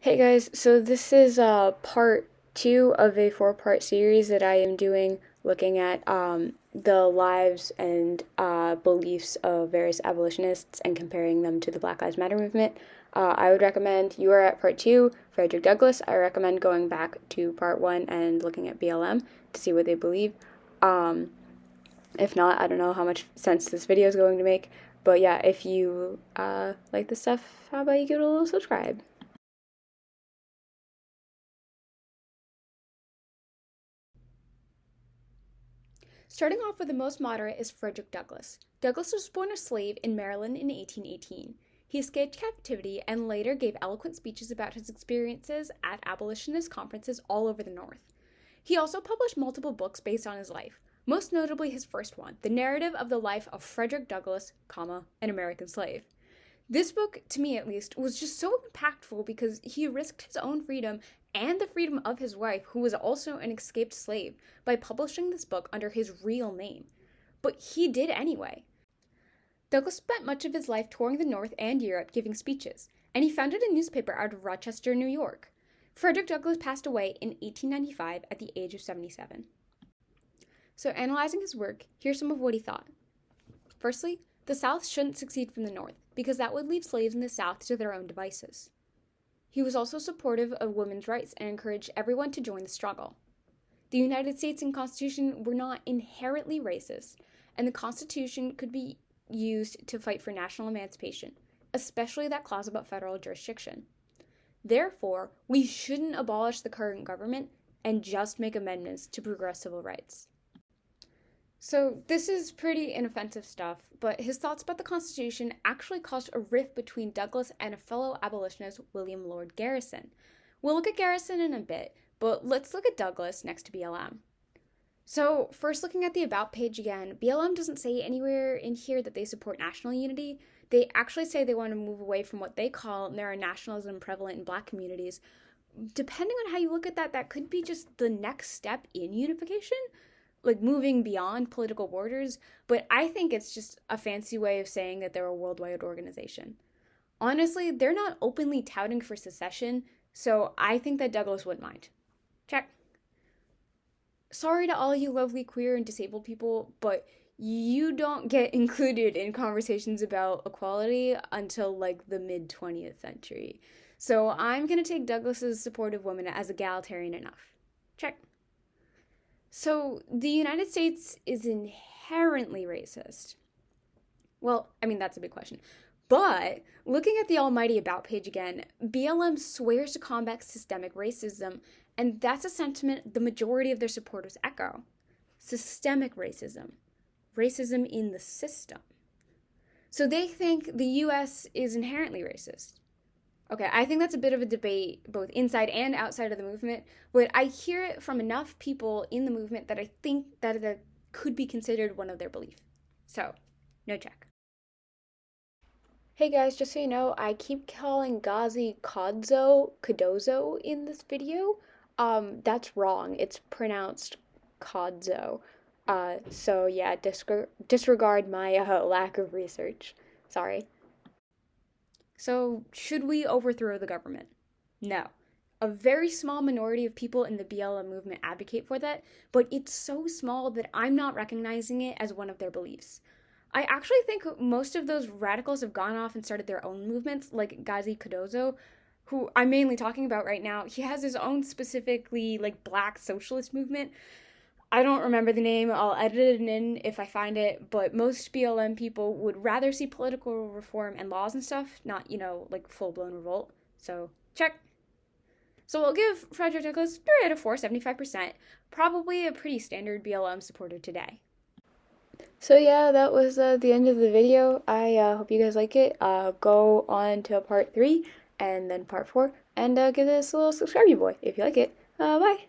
Hey guys, so this is part two of a four-part series that I am doing looking at the lives and beliefs of various abolitionists and comparing them to the Black Lives Matter movement. I would recommend you are at part two, Frederick Douglass. I recommend going back to part one and looking at BLM to see what they believe. Um, if not, I don't know how much sense this video is going to make. But yeah, if you like this stuff, how about you give it a little subscribe? Starting off with the most moderate is Frederick Douglass. Douglass was born a slave in Maryland in 1818. He escaped captivity and later gave eloquent speeches about his experiences at abolitionist conferences all over the North. He also published multiple books based on his life, most notably his first one, The Narrative of the Life of Frederick Douglass, an American Slave. This book, to me at least, was just so impactful because he risked his own freedom and the freedom of his wife, who was also an escaped slave, by publishing this book under his real name. But he did anyway. Douglass spent much of his life touring the North and Europe giving speeches, and he founded a newspaper out of Rochester, New York. Frederick Douglass passed away in 1895 at the age of 77. So, analyzing his work, here's some of what he thought. Firstly, the South shouldn't succeed from the North, because that would leave slaves in the South to their own devices. He was also supportive of women's rights and encouraged everyone to join the struggle. The United States and Constitution were not inherently racist, and the Constitution could be used to fight for national emancipation, especially that clause about federal jurisdiction. Therefore, we shouldn't abolish the current government and just make amendments to progress civil rights. So this is pretty inoffensive stuff, but his thoughts about the Constitution actually caused a rift between Douglass and a fellow abolitionist, William Lloyd Garrison. We'll look at Garrison in a bit, but let's look at Douglass next to BLM. So first, looking at the About page again, BLM doesn't say anywhere in here that they support national unity. They actually say they want to move away from what they call narrow-nationalism prevalent in Black communities. Depending on how you look at that, that could be just the next step in unification, like moving beyond political borders, but I think it's just a fancy way of saying that they're a worldwide organization. Honestly, they're not openly touting for secession, so I think that Douglass wouldn't mind. Check. Sorry to all you lovely queer and disabled people, but you don't get included in conversations about equality until like the mid 20th century. So I'm gonna take Douglass's support of women as egalitarian enough. Check. So, the United States is inherently racist. Well, I mean, that's a big question. But, looking at the almighty About page again, BLM swears to combat systemic racism, and that's a sentiment the majority of their supporters echo. Systemic racism. Racism in the system. So they think the US is inherently racist. Okay, I think that's a bit of a debate both inside and outside of the movement, but I hear it from enough people in the movement that I think that it could be considered one of their beliefs. So, no check. Hey guys, just so you know, I keep calling Ghazi Kadozo in this video. That's wrong. It's pronounced Kodzo. So yeah, disregard my lack of research. Sorry. So, should we overthrow the government? No. A very small minority of people in the BLM movement advocate for that, but it's so small that I'm not recognizing it as one of their beliefs. I actually think most of those radicals have gone off and started their own movements, like Ghazi Kadozo, who I'm mainly talking about right now. He has his own specifically like black socialist movement. I don't remember the name. I'll edit it in if I find it. But most BLM people would rather see political reform and laws and stuff, not, like full-blown revolt. So, check. So we'll give Frederick Douglass 3 out of 4, 75%. Probably a pretty standard BLM supporter today. So yeah, that was the end of the video. I hope you guys like it. Go on to part 3 and then part 4. And give this a little subscribe, boy, if you like it. Bye.